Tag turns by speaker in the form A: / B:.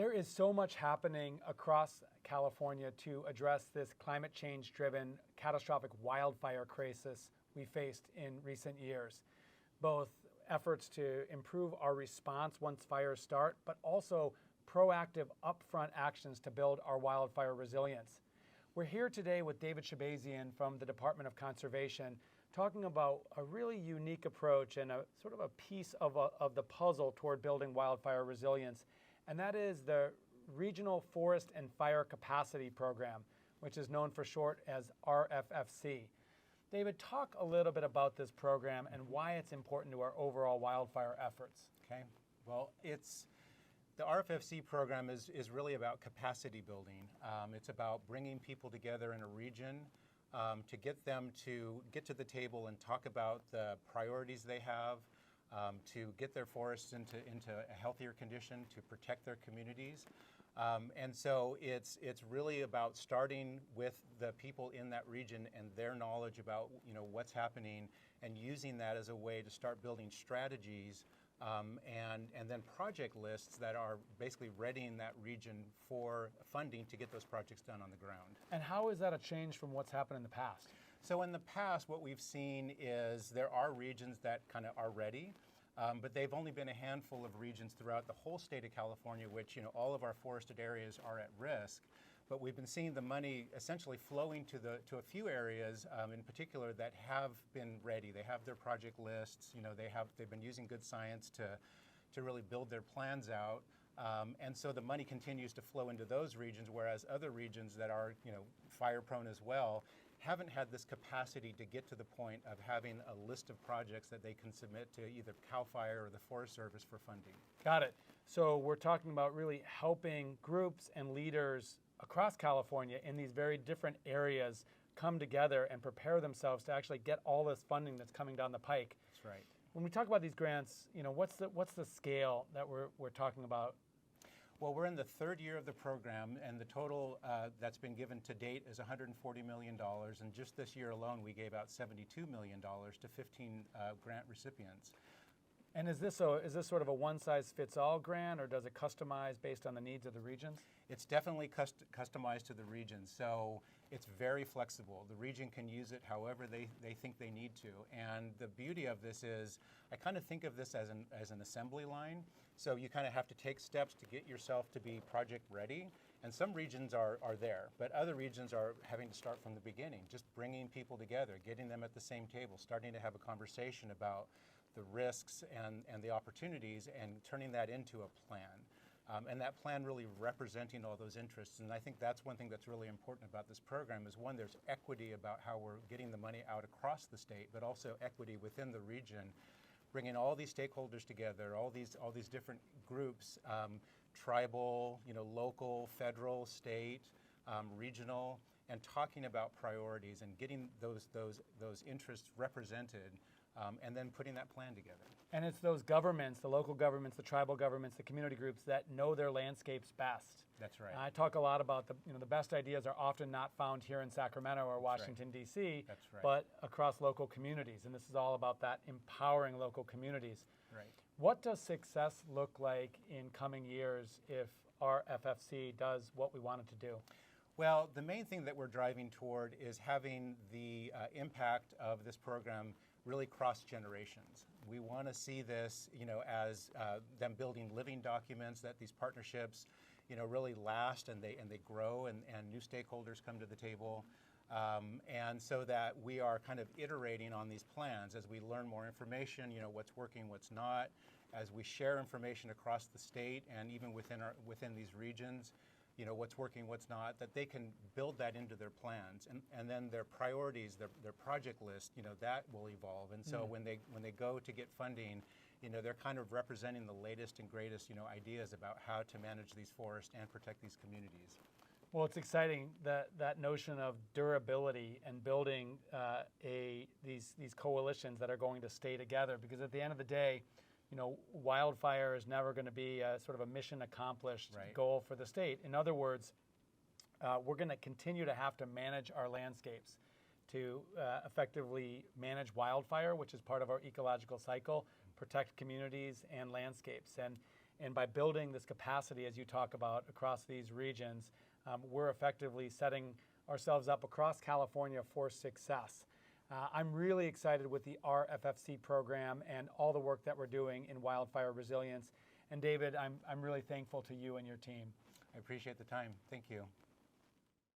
A: There is so much happening across California to address this climate change-driven catastrophic wildfire crisis we faced in recent years. Both efforts to improve our response once fires start, but also proactive upfront actions to build our wildfire resilience. We're here today with David Shabazian from the Department of Conservation, talking about a really unique approach and a sort of a piece of the puzzle toward building wildfire resilience. And that is the Regional Forest and Fire Capacity Program, which is known for short as RFFC. David, talk a little bit about this program and why it's important to our overall wildfire efforts.
B: Okay, well, the RFFC program is really about capacity building. It's about bringing people together in a region to get them to get to the table and talk about the priorities they have, to get their forests into a healthier condition, to protect their communities. And so it's really about starting with the people in that region and their knowledge about what's happening, and using that as a way to start building strategies and then project lists that are basically readying that region for funding to get those projects done on the ground.
A: And how is that a change from what's happened in the past?
B: So in the past, what we've seen is there are regions that kind of are ready, but they've only been a handful of regions throughout the whole state of California, which all of our forested areas are at risk. But we've been seeing the money essentially flowing to a few areas in particular that have been ready. They have their project lists. They've been using good science to really build their plans out. And so the money continues to flow into those regions, whereas other regions that are fire prone as well haven't had this capacity to get to the point of having a list of projects that they can submit to either CAL FIRE or the Forest Service for funding.
A: Got it. So we're talking about really helping groups and leaders across California in these very different areas come together and prepare themselves to actually get all this funding that's coming down the pike.
B: That's right.
A: When we talk about these grants, what's the scale that we're talking about?
B: Well, we're in the third year of the program, and the total that's been given to date is $140 million. And just this year alone, we gave out $72 million to 15 grant recipients.
A: And is this sort of a one-size-fits-all grant, or does it customize based on the needs of the regions?
B: It's definitely customized to the region, so it's very flexible. The region can use it however they think they need to. And the beauty of this is, I kind of think of this as an assembly line. So you kind of have to take steps to get yourself to be project ready. And some regions are there, but other regions are having to start from the beginning, just bringing people together, getting them at the same table, starting to have a conversation about the risks and the opportunities, and turning that into a plan. And that plan really representing all those interests. And I think that's one thing that's really important about this program is, one, there's equity about how we're getting the money out across the state, but also equity within the region, bringing all these stakeholders together, all these different groups, tribal, local, federal, state, regional, and talking about priorities and getting those interests represented. And then putting that plan together.
A: And it's those governments, the local governments, the tribal governments, the community groups that know their landscapes best.
B: That's right.
A: I talk a lot about the best ideas are often not found here in Sacramento or Washington, D.C.,
B: That's right.
A: but across local communities. And this is all about that empowering local communities.
B: Right.
A: What does success look like in coming years if RFFC does what we want it to do?
B: Well, the main thing that we're driving toward is having the impact of this program really cross generations. We want to see this, as them building living documents, that these partnerships, really last and they grow and new stakeholders come to the table. And so that we are kind of iterating on these plans as we learn more information, what's working, what's not, as we share information across the state and even within these regions, what's working, what's not, that they can build that into their plans. And then their priorities, their project list, that will evolve. And so when they go to get funding, they're kind of representing the latest and greatest, ideas about how to manage these forests and protect these communities.
A: Well, it's exciting that notion of durability and building these coalitions that are going to stay together, because at the end of the day, wildfire is never going to be a sort of a mission accomplished goal for the state. In other words, we're going to continue to have to manage our landscapes to effectively manage wildfire, which is part of our ecological cycle, protect communities and landscapes. And And by building this capacity, as you talk about, across these regions, we're effectively setting ourselves up across California for success. I'm really excited with the RFFC program and all the work that we're doing in wildfire resilience. And David, I'm really thankful to you and your team.
B: I appreciate the time. Thank you.